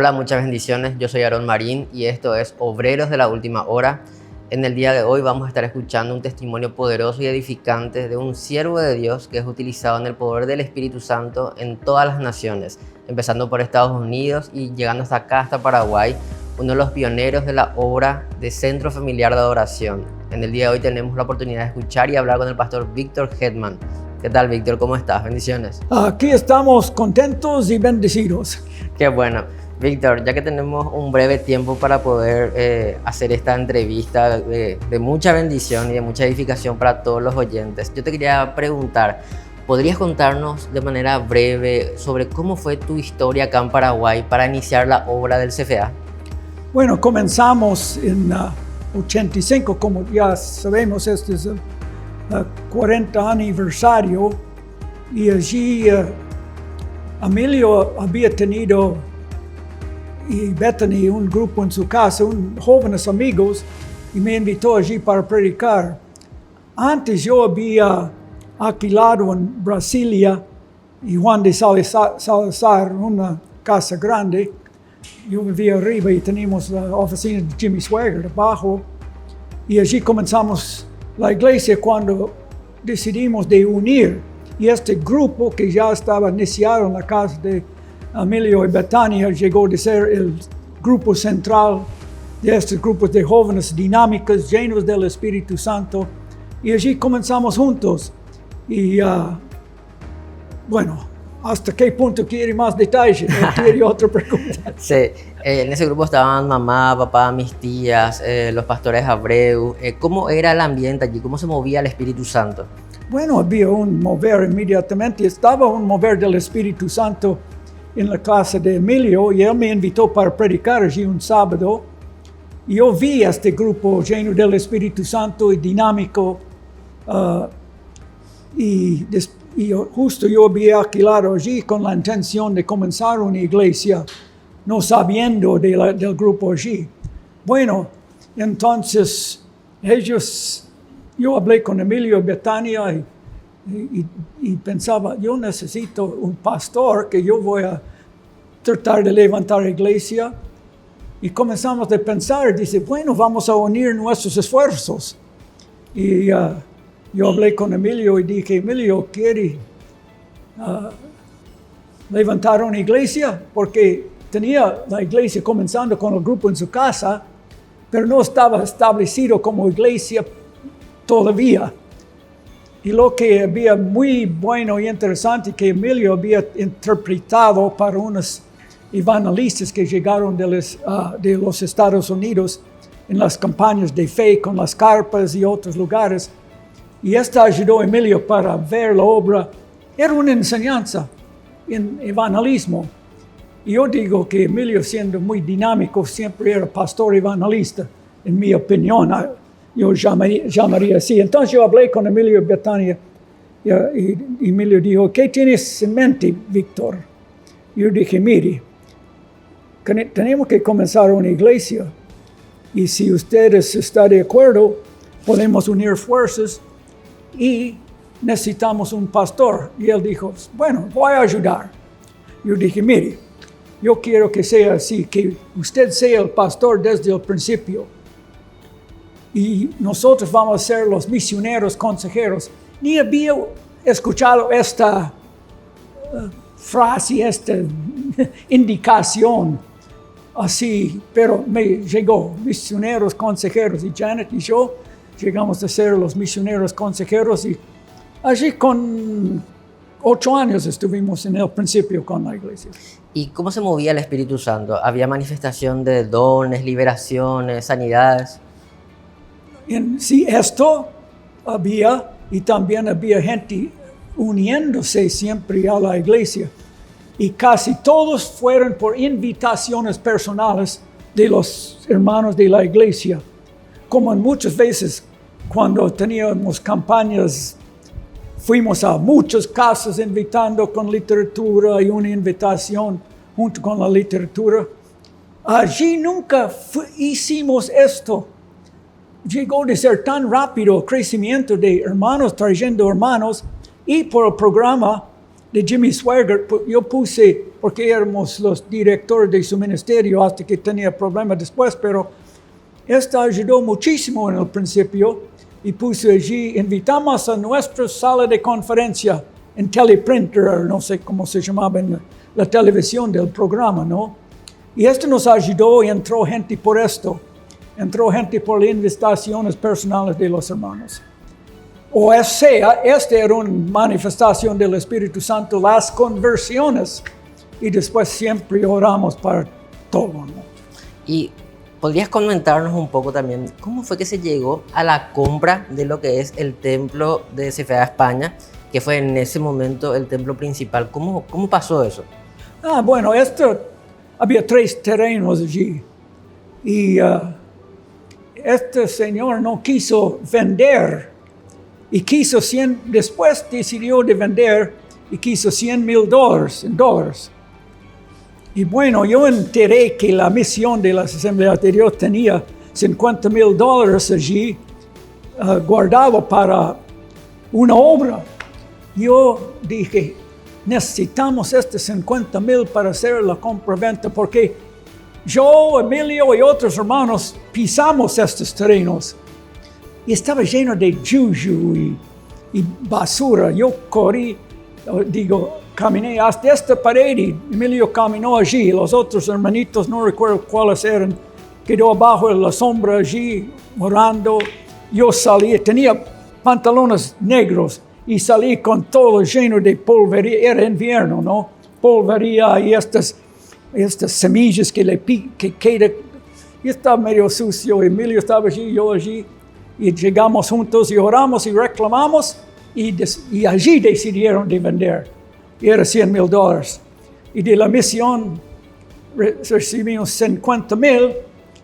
Hola, muchas bendiciones. Yo soy Aarón Marín y esto es Obreros de la Última Hora. En el día de hoy vamos a estar escuchando un testimonio poderoso y edificante de un siervo de Dios que es utilizado en el poder del Espíritu Santo en todas las naciones, empezando por Estados Unidos y llegando hasta acá, hasta Paraguay, uno de los pioneros de la obra de Centro Familiar de Adoración. En el día de hoy tenemos la oportunidad de escuchar y hablar con el pastor Víctor Hetman. ¿Qué tal, Víctor? ¿Cómo estás? Bendiciones. Aquí estamos contentos y bendecidos. Qué bueno. Víctor, ya que tenemos un breve tiempo para poder hacer esta entrevista de mucha bendición y de mucha edificación para todos los oyentes, yo te quería preguntar, ¿podrías contarnos de manera breve sobre cómo fue tu historia acá en Paraguay para iniciar la obra del CFA? Bueno, comenzamos en 85, como ya sabemos, este es el 40 aniversario, y allí Emilio había tenido y Bethany un grupo en su casa, jóvenes amigos, y me invitó allí para predicar. Antes yo había alquilado en Brasilia y Juan de Salazar una casa grande. Yo vivía arriba y teníamos la oficina de Jimmy Swagger abajo, y allí comenzamos la iglesia cuando decidimos de unir, y este grupo que ya estaba iniciado en la casa de Emilio y Betania llegó a ser el grupo central de estos grupos de jóvenes dinámicos, llenos del Espíritu Santo, y allí comenzamos juntos. Y bueno, ¿hasta qué punto quiere más detalle? ¿Quiere otra pregunta? Sí, en ese grupo estaban mamá, papá, mis tías, los pastores Abreu. ¿Cómo era el ambiente allí? ¿Cómo se movía el Espíritu Santo? Bueno, había un mover inmediatamente. Estaba un mover del Espíritu Santo en la clase de Emilio, y él me invitó para predicar allí un sábado. Y yo vi a este grupo lleno del Espíritu Santo y dinámico. Y justo yo había alquilado allí con la intención de comenzar una iglesia, no sabiendo del grupo allí. Bueno, entonces yo hablé con Emilio y Betania y pensaba, yo necesito un pastor que yo voy a tratar de levantar la iglesia. Y comenzamos a pensar, dice, bueno, vamos a unir nuestros esfuerzos. Y yo hablé con Emilio y dije, Emilio, ¿quiere levantar una iglesia? Porque tenía la iglesia comenzando con el grupo en su casa, pero no estaba establecido como iglesia todavía. Y lo que había muy bueno y interesante que Emilio había interpretado para unos evangelistas que llegaron de los Estados Unidos en las campañas de fe con las carpas y otros lugares. Y esto ayudó a Emilio para ver la obra. Era una enseñanza en evangelismo. Y yo digo que Emilio, siendo muy dinámico, siempre era pastor evangelista, en mi opinión. Yo llamaría así. Entonces yo hablé con Emilio y Betania, y Emilio dijo, ¿qué tienes en mente, Víctor? Yo dije, mire, tenemos que comenzar una iglesia, y si ustedes están de acuerdo, podemos unir fuerzas y necesitamos un pastor. Y él dijo, bueno, voy a ayudar. Yo dije, mire, yo quiero que sea así, que usted sea el pastor desde el principio, y nosotros vamos a ser los misioneros consejeros. Ni había escuchado esta frase, esta indicación así, pero me llegó, misioneros consejeros, y Janet y yo llegamos a ser los misioneros consejeros, y allí con 8 años estuvimos en el principio con la iglesia. ¿Y cómo se movía el Espíritu Santo? ¿Había manifestación de dones, liberaciones, sanidades? Sí, esto había, y también había gente uniéndose siempre a la iglesia. Y casi todos fueron por invitaciones personales de los hermanos de la iglesia. Como en muchas veces cuando teníamos campañas, fuimos a muchas casas invitando con literatura y una invitación junto con la literatura. Allí nunca hicimos esto. Llegó a ser tan rápido el crecimiento de hermanos trayendo hermanos, y por el programa de Jimmy Swaggart, yo puse, porque éramos los directores de su ministerio hasta que tenía problemas después, pero esta ayudó muchísimo en el principio y puse allí, invitamos a nuestra sala de conferencia en teleprinter, no sé cómo se llamaba en la televisión del programa, ¿no? Y esto nos ayudó y entró gente por esto, entró gente por las invitaciones personales de los hermanos. O sea, esta era una manifestación del Espíritu Santo, las conversiones, y después siempre oramos para todo, ¿no? Y ¿podrías comentarnos un poco también cómo fue que se llegó a la compra de lo que es el templo de CFA España, que fue en ese momento el templo principal? ¿Cómo pasó eso? Bueno, había 3 terrenos allí y este señor no quiso vender y después decidió de vender y quiso $100,000 en dólares. Y bueno, yo enteré que la misión de las asambleas de Dios tenía $50,000 allí guardado para una obra. Yo dije, necesitamos $50,000 para hacer la compra-venta, porque yo, Emilio y otros hermanos pisamos estos terrenos y estaba lleno de juju y basura. Yo caminé hasta esta pared y Emilio caminó allí. Los otros hermanitos, no recuerdo cuáles eran, quedó abajo de la sombra allí orando. Yo salí, tenía pantalones negros y salí con todo lleno de polvería. Era invierno, ¿no? Polvería y estas semillas que quedan. Y estaba medio sucio. Emilio estaba allí, yo allí. Y llegamos juntos y oramos y reclamamos. Y allí decidieron de vender. Y era $100,000. Y de la misión recibimos $50,000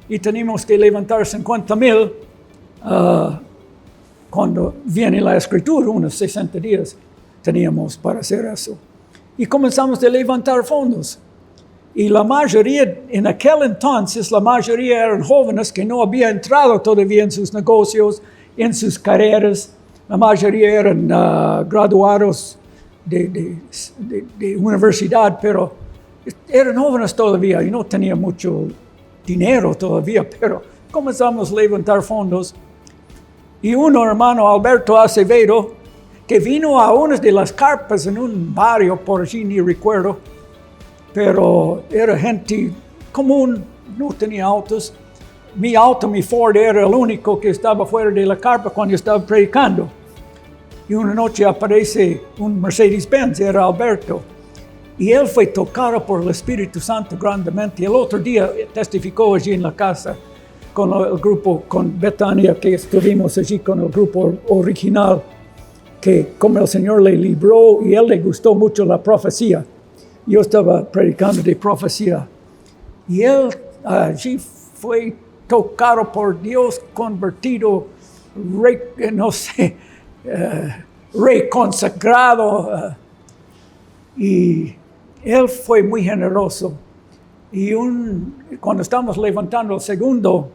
y teníamos que levantar $50,000 cuando viene la escritura, unos 60 días teníamos para hacer eso. Y comenzamos a levantar fondos. Y la mayoría, en aquel entonces, la mayoría eran jóvenes que no habían entrado todavía en sus negocios, en sus carreras. La mayoría eran graduados de universidad, pero eran jóvenes todavía y no tenían mucho dinero todavía, pero comenzamos a levantar fondos. Y un hermano, Alberto Acevedo, que vino a una de las carpas en un barrio por allí, ni recuerdo, pero era gente común, no tenía autos. Mi auto, mi Ford, era el único que estaba fuera de la carpa cuando yo estaba predicando. Y una noche aparece un Mercedes-Benz, era Alberto. Y él fue tocado por el Espíritu Santo grandemente. Y el otro día testificó allí en la casa con el grupo, con Betania, que estuvimos allí con el grupo original, que como el Señor le libró y él le gustó mucho la profecía. Yo estaba predicando de profecía. Y él allí fue tocado por Dios, convertido, reconsagrado. Y él fue muy generoso. Y cuando estamos levantando el segundo,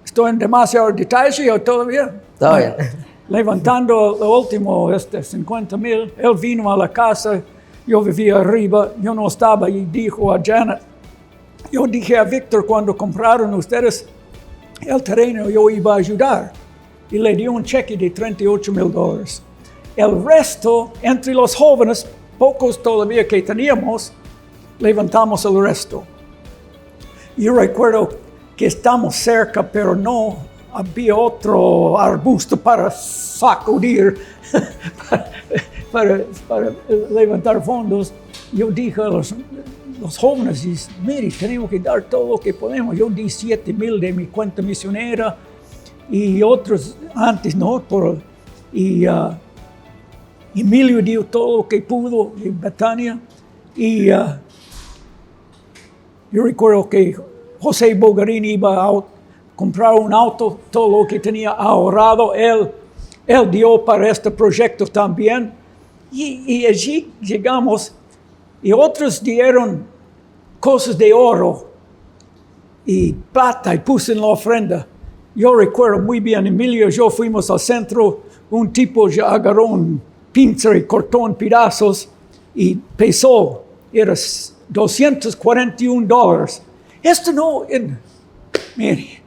¿estoy en demasiado detalle o todavía? Todo bien. Levantando el último, $50,000, él vino a la casa, yo vivía arriba, yo no estaba y dijo a Janet, yo dije a Víctor cuando compraron ustedes el terreno, yo iba a ayudar. Y le dio un cheque de $38,000. El resto, entre los jóvenes, pocos todavía que teníamos, levantamos el resto. Yo recuerdo que estamos cerca, pero no había otro arbusto para sacudir, para levantar fondos. Yo dije a los jóvenes, mire, tenemos que dar todo lo que podemos. Yo di $7,000 de mi cuenta misionera y otros antes, ¿no? Y Emilio dio todo lo que pudo en Betania. Y yo recuerdo que José Bogarín iba a comprar un auto, todo lo que tenía ahorrado, él dio para este proyecto también. Y allí llegamos y otros dieron cosas de oro y plata y puse en la ofrenda. Yo recuerdo muy bien, Emilio y yo fuimos al centro, un tipo ya agarró un pinza y cortó en pedazos y pesó, era $241. Esto no, mire,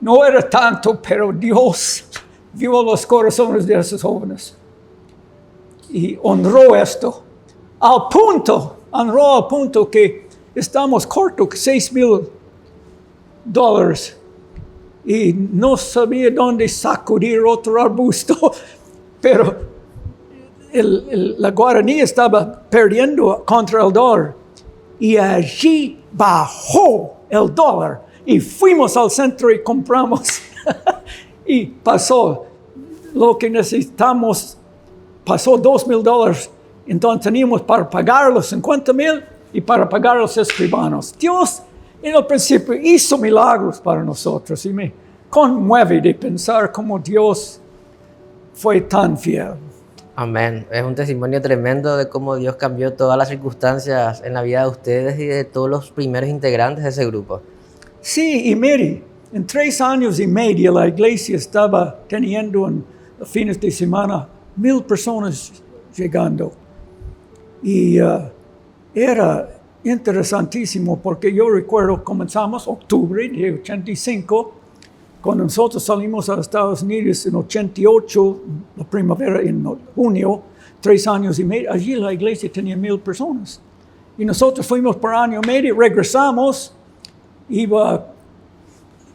no era tanto, pero Dios vio los corazones de esos jóvenes y honró esto honró al punto que estamos cortos $6,000 y no sabía dónde sacudir otro arbusto, pero la Guaraní estaba perdiendo contra el dólar y allí bajó el dólar y fuimos al centro y compramos y pasó lo que necesitamos, pasó $2,000, entonces teníamos para pagar los 50,000 y para pagar los escribanos. Dios en el principio hizo milagros para nosotros y me conmueve de pensar cómo Dios fue tan fiel. Amén. Es un testimonio tremendo de cómo Dios cambió todas las circunstancias en la vida de ustedes y de todos los primeros integrantes de ese grupo. Sí, y mire, en 3 años y medio la iglesia estaba teniendo en los fines de semana 1,000 personas llegando. Y era interesantísimo porque yo recuerdo comenzamos octubre de 85, cuando nosotros salimos a Estados Unidos en 88, la primavera en junio, 3 años y medio, allí la iglesia tenía 1,000 personas. Y nosotros fuimos por año y medio, regresamos, iba a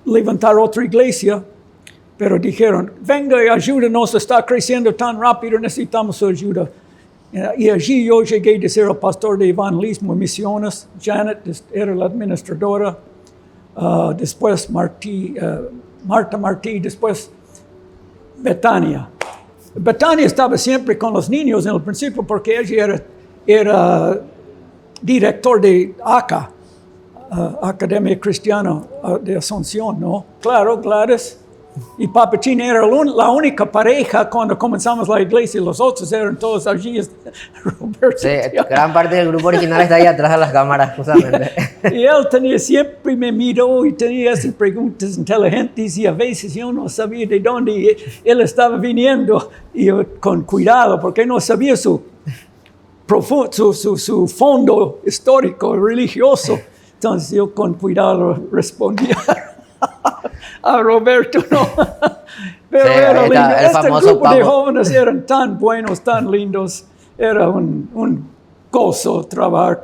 levantar otra iglesia, pero dijeron, venga y ayúdenos, está creciendo tan rápido, necesitamos su ayuda. Y allí yo llegué a ser el pastor de evangelismo y misiones. Janet era la administradora, después Marta Martí, después Betania. Betania estaba siempre con los niños en el principio porque ella era director de ACA, Academia Cristiana de Asunción, ¿no? Claro, Gladys. Y Papachín era la única pareja cuando comenzamos la iglesia, los otros eran todos allí. Roberto, sí, gran parte del grupo original está ahí atrás de las cámaras, justamente. Y él siempre me miró y tenía esas preguntas inteligentes y a veces yo no sabía de dónde él estaba viniendo y yo, con cuidado porque no sabía su fondo histórico, religioso. Entonces yo con cuidado respondía. A Roberto no, pero sí, era lindo. Este grupo de jóvenes eran tan buenos, tan lindos. Era un gozo trabajar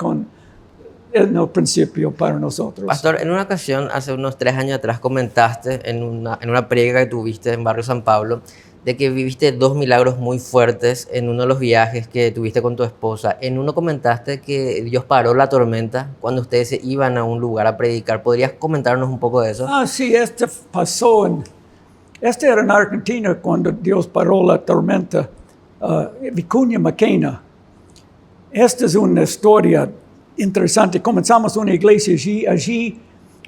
en el principio para nosotros. Pastor, en una ocasión, hace unos 3 años atrás, comentaste en una prédica que tuviste en Barrio San Pablo de que viviste 2 milagros muy fuertes en uno de los viajes que tuviste con tu esposa. En uno comentaste que Dios paró la tormenta cuando ustedes se iban a un lugar a predicar. ¿Podrías comentarnos un poco de eso? Sí, pasó era en Argentina cuando Dios paró la tormenta. Vicuña Maquena. Esta es una historia interesante. Comenzamos una iglesia allí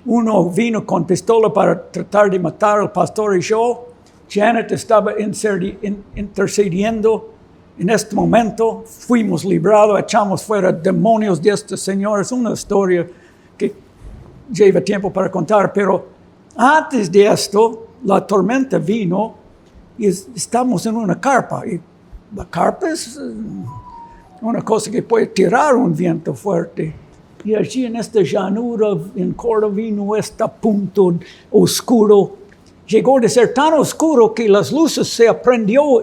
uno vino con pistola para tratar de matar al pastor y yo. Janet estaba intercediendo. En este momento fuimos librados, echamos fuera demonios de este Señor. Es una historia que lleva tiempo para contar, pero antes de esto, la tormenta vino y estamos en una carpa. Y la carpa es una cosa que puede tirar un viento fuerte. Y allí en esta llanura, en Córdoba, vino este punto oscuro. Llegó a ser tan oscuro que las luces se prendió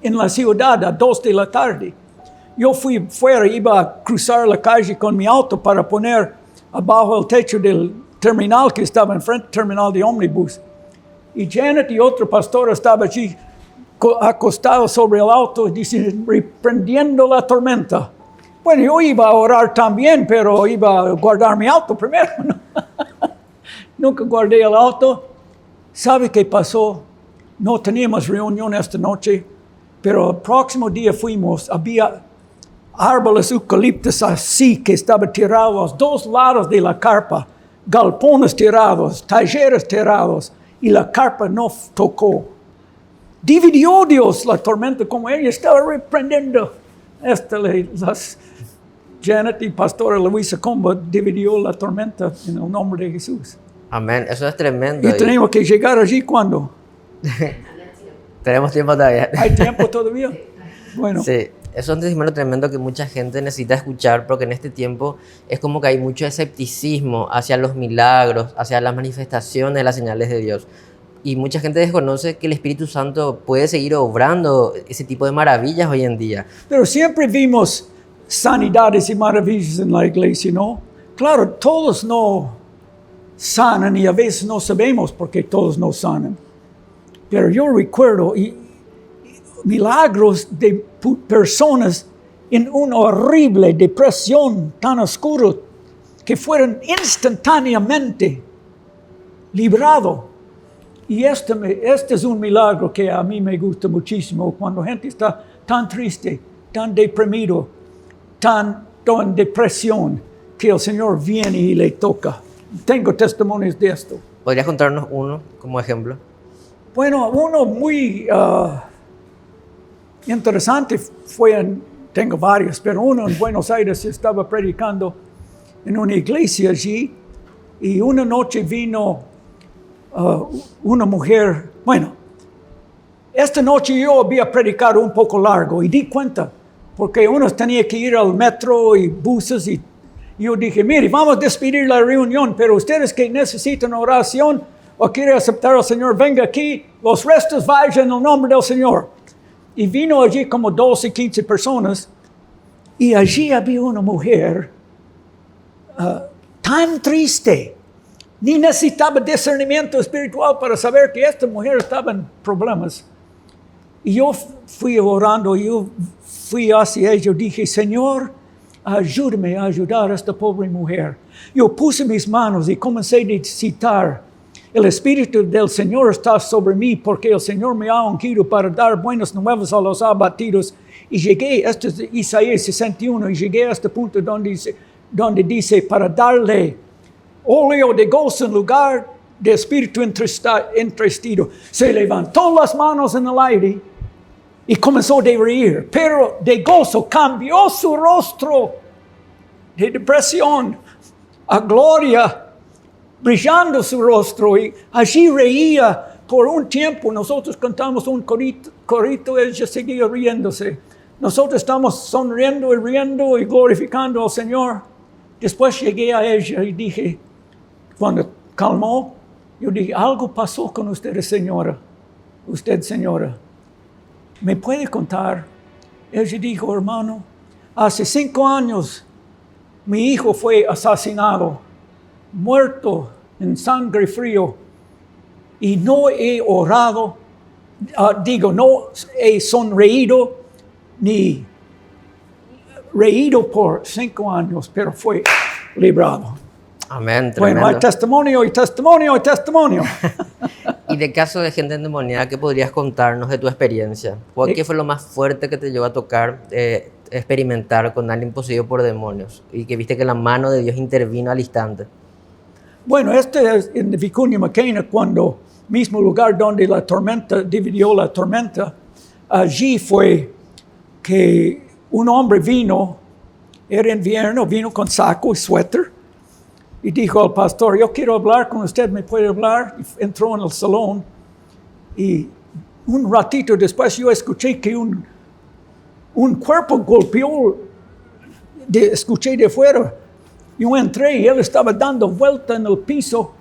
en la ciudad a 2 de la tarde. Yo fui fuera, iba a cruzar la calle con mi auto para poner abajo el techo del terminal que estaba enfrente, terminal de ómnibus. Y Janet y otro pastor estaban allí acostados sobre el auto, reprendiendo la tormenta. Bueno, yo iba a orar también, pero iba a guardar mi auto primero. Nunca guardé el auto. ¿Sabe qué pasó? No teníamos reunión esta noche, pero el próximo día fuimos, había árboles eucaliptos así que estaban tirados a los 2 lados de la carpa, galpones tirados, talleres tirados, y la carpa no tocó. Dividió Dios la tormenta como ella estaba reprendiendo. Janet y pastora Luisa Comba dividió la tormenta en el nombre de Jesús. Amén, eso es tremendo. Y tenemos que llegar allí cuando. Tenemos tiempo todavía. ¿Hay tiempo todavía? Bueno. Sí. Eso es un testimonio tremendo que mucha gente necesita escuchar, porque en este tiempo es como que hay mucho escepticismo hacia los milagros, hacia las manifestaciones de las señales de Dios. Y mucha gente desconoce que el Espíritu Santo puede seguir obrando ese tipo de maravillas hoy en día. Pero siempre vimos sanidades y maravillas en la iglesia, ¿no? Claro, todos no sanan y a veces no sabemos por qué todos no sanan. Pero yo recuerdo milagros de personas en una horrible depresión tan oscura que fueron instantáneamente librados. Y este es un milagro que a mí me gusta muchísimo, cuando gente está tan triste, tan deprimido, tan en depresión, que el Señor viene y le toca. Tengo testimonios de esto. ¿Podrías contarnos uno como ejemplo? Bueno, uno muy interesante fue, tengo varios, pero uno en Buenos Aires. Estaba predicando en una iglesia allí y una noche vino una mujer. Bueno, esta noche yo había predicado un poco largo y di cuenta, porque uno tenía que ir al metro y buses, y yo dije, mire, vamos a despedir la reunión, pero ustedes que necesitan oración o quieren aceptar al Señor, venga aquí, los restos vayan en el nombre del Señor. Y vino allí como 12, 15 personas, y allí había una mujer tan triste. Ni necesitaba discernimiento espiritual para saber que esta mujer estaba en problemas. Y yo fui orando, yo fui hacia ella, dije, Señor, ayúdame a ayudar a esta pobre mujer. Yo puse mis manos y comencé a citar, el Espíritu del Señor está sobre mí, porque el Señor me ha ungido para dar buenas nuevas a los abatidos. Y llegué, esto es Isaías 61, y llegué a este punto donde dice, para darle óleo de gozo en lugar de espíritu entristecido. Se levantó las manos en el aire y comenzó a reír, pero de gozo cambió su rostro de depresión a gloria, brillando su rostro, y allí reía por un tiempo. Nosotros cantamos un corito, ella seguía riéndose. Nosotros estamos sonriendo y riendo y glorificando al Señor. Después llegué a ella y dije, cuando calmó, yo dije, algo pasó con usted, señora. Usted, señora, ¿me puede contar? Ella dijo, hermano, hace 5 años mi hijo fue asesinado, muerto en sangre frío, y no he orado, no he sonreído ni reído por 5 años, pero fue librado. Amén, tremendo. Bueno, hay testimonio y testimonio y testimonio. Y de caso de gente endemoniada, ¿qué podrías contarnos de tu experiencia? ¿Qué fue lo más fuerte que te llevó a tocar, experimentar con alguien poseído por demonios y que viste que la mano de Dios intervino al instante? Bueno, este es en Vicuña Maquena, cuando mismo lugar donde la tormenta dividió la tormenta. Allí fue que un hombre vino, era invierno, vino con saco y suéter, y dijo al pastor, yo quiero hablar con usted, ¿me puede hablar? Y entró en el salón, y un ratito después yo escuché que un cuerpo golpeó, escuché de fuera. Yo entré y él estaba dando vuelta en el piso,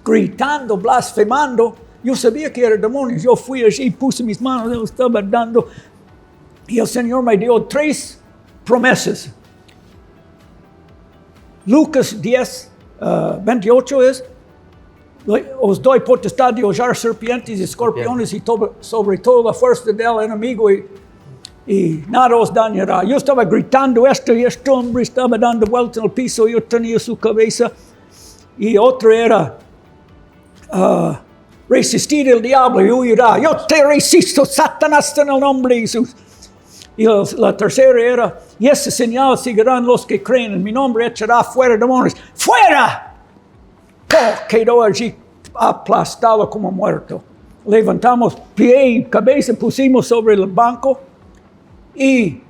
gritando, blasfemando. Yo sabía que era demonios. Yo fui allí, puse mis manos, él estaba dando. Y el Señor me dio 3 promesas. Lucas 10, 28 es, os doy potestad de hollar serpientes y escorpiones y sobre toda la fuerza del enemigo, y nada os dañará. Yo estaba gritando esto y este hombre estaba dando vuelta en el piso, yo tenía su cabeza. Y otra era, resistir el diablo y huirá. Yo te resisto, Satanás, en el nombre de Jesús. Y la tercera era, y esa señal seguirán los que creen, en mi nombre echará fuera demonios. ¡Fuera! Oh, quedó allí aplastado como muerto. Levantamos pie y cabeza, pusimos sobre el banco. Y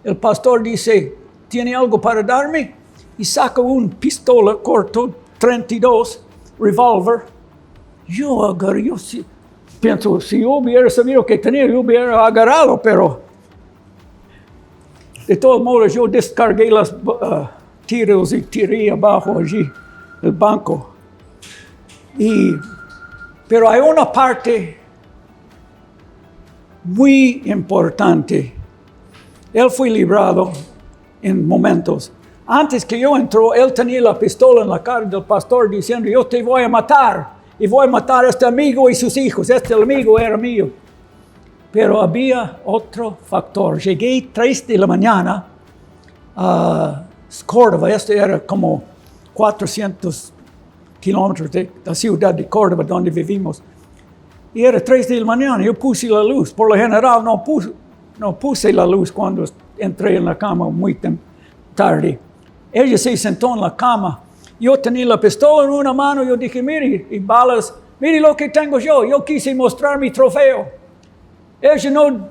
el pastor dice, ¿tiene algo para darme? Y saca una pistola corto, 32, revólver. Yo agarré, pienso, si yo hubiera sabido que tenía, yo hubiera agarrado, pero De todos modos, yo descargué las tiros y tiré abajo allí, el banco. Pero hay una parte muy importante. Él fue librado en momentos. Antes que yo entró, él tenía la pistola en la cara del pastor diciendo, yo te voy a matar y voy a matar a este amigo y sus hijos. Este amigo era mío. Pero había otro factor. Llegué 3 de la mañana a Córdoba. Este era como 400 kilómetros de la ciudad de Córdoba donde vivimos. Y era 3 de la mañana. Yo puse la luz. Por lo general no puse la luz cuando entré en la cama muy tarde. Ella se sentó en la cama. Yo tenía la pistola en una mano. Yo dije, mire, y balas, mire lo que tengo yo. Yo quise mostrar mi trofeo. Ella no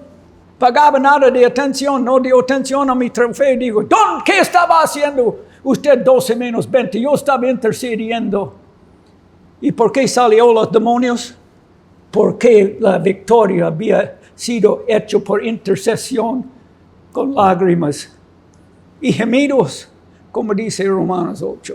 pagaba nada de atención, no dio atención a mi trofeo. Digo, Don, ¿qué estaba haciendo usted 12 menos 20? Yo estaba intercediendo. ¿Y por qué salió los demonios? Porque la victoria había sido hecha por intercesión con lágrimas y gemidos, como dice Romanos 8.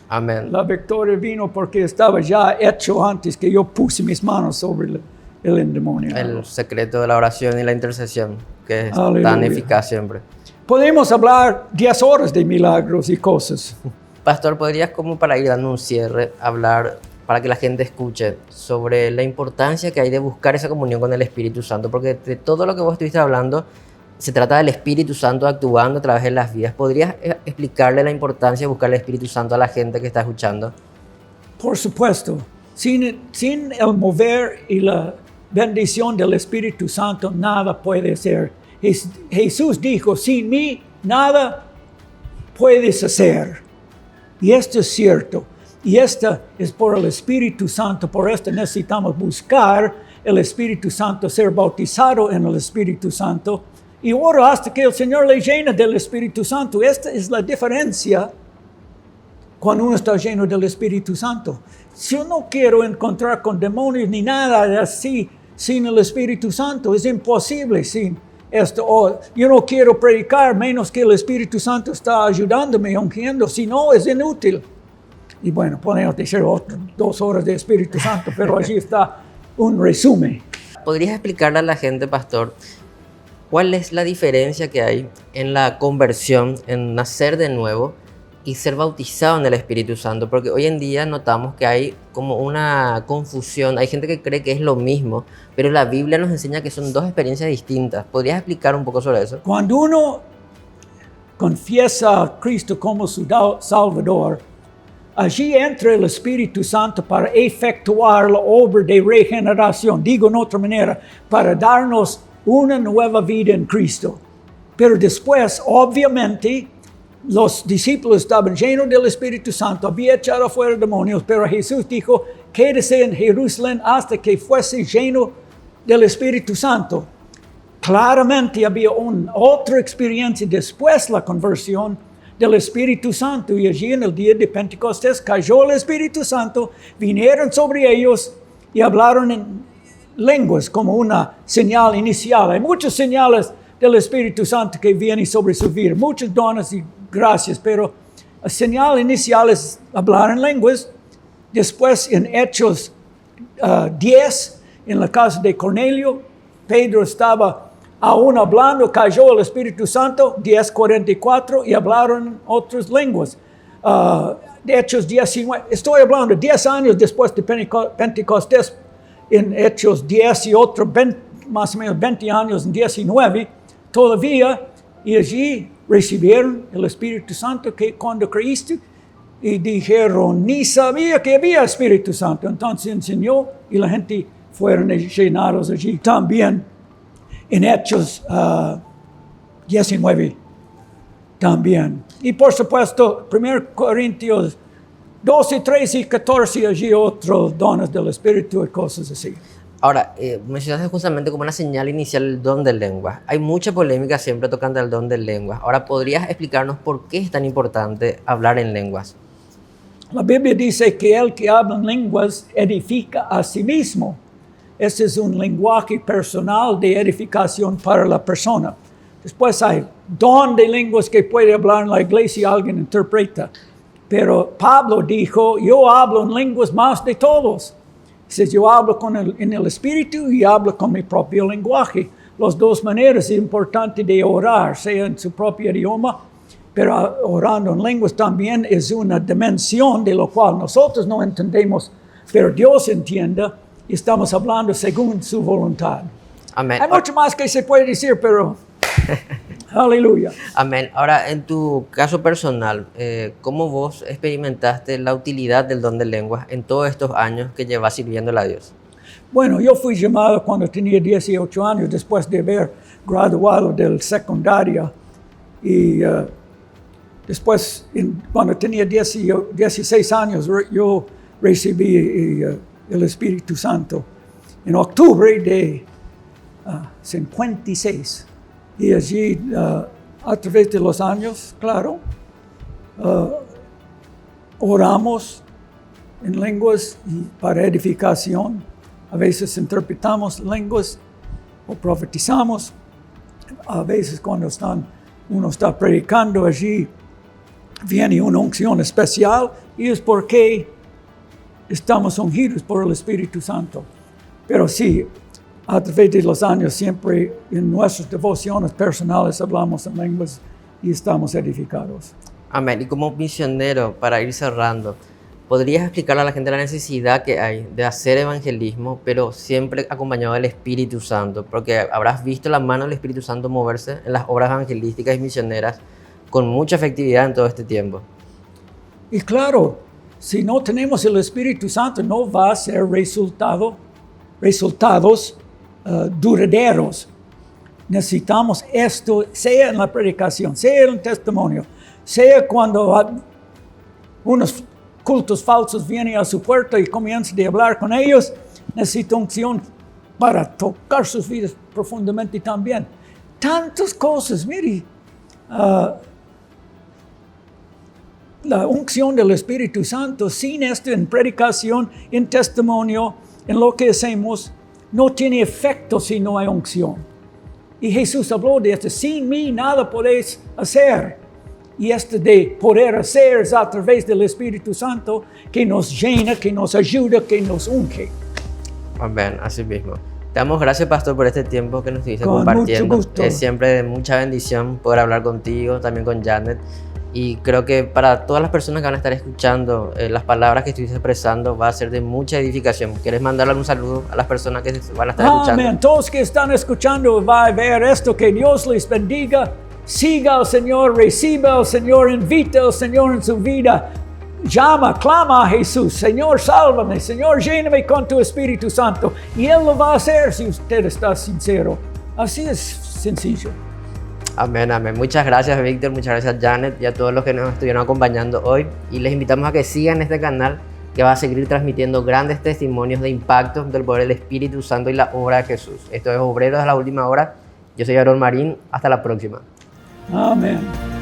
Amén. La victoria vino porque estaba ya hecho antes que yo puse mis manos sobre el endemoniado. El secreto de la oración y la intercesión, que es Aleluya. tan eficaz siempre. Podemos hablar 10 horas de milagros y cosas. Pastor, ¿podrías, como para ir dando un cierre, hablar, para que la gente escuche, sobre la importancia que hay de buscar esa comunión con el Espíritu Santo? Porque de todo lo que vos estuviste hablando, se trata del Espíritu Santo actuando a través de las vidas. ¿Podrías explicarle la importancia de buscar el Espíritu Santo a la gente que está escuchando? Por supuesto, sin el mover y la bendición del Espíritu Santo, nada puede ser. Jesús dijo, sin mí, nada puedes hacer. Y esto es cierto. Y esto es por el Espíritu Santo. Por esto necesitamos buscar el Espíritu Santo, ser bautizado en el Espíritu Santo. Y ora hasta que el Señor le llene del Espíritu Santo. Esta es la diferencia cuando uno está lleno del Espíritu Santo. Si yo no quiero encontrar con demonios ni nada así sin el Espíritu Santo, es imposible sin esto. O yo no quiero predicar menos que el Espíritu Santo está ayudándome, ungiendo. Si no, es inútil. Y bueno, podemos decir 2 horas de Espíritu Santo, pero allí está un resumen. ¿Podrías explicarle a la gente, pastor, cuál es la diferencia que hay en la conversión, en nacer de nuevo y ser bautizado en el Espíritu Santo? Porque hoy en día notamos que hay como una confusión. Hay gente que cree que es lo mismo, pero la Biblia nos enseña que son 2 experiencias distintas. ¿Podrías explicar un poco sobre eso? Cuando uno confiesa a Cristo como su Salvador, allí entra el Espíritu Santo para efectuar la obra de regeneración. Digo en otra manera, para darnos una nueva vida en Cristo. Pero después, obviamente, los discípulos estaban llenos del Espíritu Santo, había echado fuera demonios, pero Jesús dijo, quédese en Jerusalén hasta que fuese lleno del Espíritu Santo. Claramente había otra experiencia después de la conversión del Espíritu Santo, y allí en el día de Pentecostés cayó el Espíritu Santo, vinieron sobre ellos y hablaron en lenguas como una señal inicial. Hay muchas señales del Espíritu Santo que vienen sobre su vida, muchos dones y gracias, pero la señal inicial es hablar en lenguas. Después en Hechos 10, en la casa de Cornelio, Pedro estaba aún hablando, cayó el Espíritu Santo, 10:44, y hablaron otras lenguas. De Hechos 19, estoy hablando 10 años después de Pentecostés, en Hechos 10 y otros más o menos 20 años en 19, todavía, y allí recibieron el Espíritu Santo que cuando creíste, y dijeron, ni sabía que había Espíritu Santo. Entonces enseñó y la gente fueron llenados allí. También en Hechos 19 también. Y por supuesto, 1 Corintios 12, 13 y 14, allí otros dones del Espíritu y cosas así. Ahora, mencionaste justamente como una señal inicial el don de lenguas. Hay mucha polémica siempre tocando el don de lenguas. Ahora, ¿podrías explicarnos por qué es tan importante hablar en lenguas? La Biblia dice que el que habla en lenguas edifica a sí mismo. Ese es un lenguaje personal de edificación para la persona. Después hay don de lenguas que puede hablar en la iglesia, alguien interpreta. Pero Pablo dijo, yo hablo en lenguas más de todos. Dice, yo hablo en el espíritu y hablo con mi propio lenguaje. Las dos maneras es importante de orar, sea en su propio idioma, pero orando en lenguas también es una dimensión de lo cual nosotros no entendemos, pero Dios entiende y estamos hablando según su voluntad. Amén. Hay mucho más que se puede decir, pero aleluya. Amén. Ahora, en tu caso personal, ¿cómo vos experimentaste la utilidad del don de lenguas en todos estos años que llevas sirviéndole a Dios? Bueno, yo fui llamado cuando tenía 18 años, después de haber graduado del secundaria. Y después, cuando tenía 16 años, yo recibí el Espíritu Santo en octubre de 56. Y allí, a través de los años, claro, oramos en lenguas y para edificación. A veces interpretamos lenguas o profetizamos. A veces cuando uno está predicando allí, viene una unción especial y es porque estamos ungidos por el Espíritu Santo. Pero sí, a través de los años siempre en nuestras devociones personales hablamos en lenguas y estamos edificados. Amén. Y como misionero, para ir cerrando, ¿podrías explicarle a la gente la necesidad que hay de hacer evangelismo, pero siempre acompañado del Espíritu Santo? Porque habrás visto la mano del Espíritu Santo moverse en las obras evangelísticas y misioneras con mucha efectividad en todo este tiempo. Y claro, si no tenemos el Espíritu Santo, no va a ser resultados duraderos. Necesitamos esto, sea en la predicación, sea en el testimonio, sea cuando unos cultos falsos vienen a su puerta y comienzan a hablar con ellos. Necesita unción para tocar sus vidas profundamente también. Tantas cosas, mire, la unción del Espíritu Santo, sin esto en predicación, en testimonio, en lo que hacemos, no tiene efecto si no hay unción. Y Jesús habló de esto, sin mí nada podéis hacer. Y esto de poder hacer es a través del Espíritu Santo que nos llena, que nos ayuda, que nos unge. Amén, así mismo. Te damos gracias, pastor, por este tiempo que nos estuviste Con compartiendo. mucho gusto. Es siempre de mucha bendición poder hablar contigo, también con Janet. Y creo que para todas las personas que van a estar escuchando las palabras que estuviste expresando va a ser de mucha edificación. ¿Quieres mandarle un saludo a las personas que van a estar escuchando? Amén. Todos que están escuchando van a ver esto, que Dios les bendiga. Siga al Señor, reciba al Señor, invita al Señor en su vida. Llama, clama a Jesús. Señor, sálvame. Señor, lléname con tu Espíritu Santo. Y Él lo va a hacer si usted está sincero. Así es sencillo. Amén, amén. Muchas gracias, Víctor. Muchas gracias, Janet, y a todos los que nos estuvieron acompañando hoy. Y les invitamos a que sigan este canal, que va a seguir transmitiendo grandes testimonios de impacto del poder del Espíritu Santo y la obra de Jesús. Esto es Obreros de la Última Hora. Yo soy Aarón Marín. Hasta la próxima. Amén.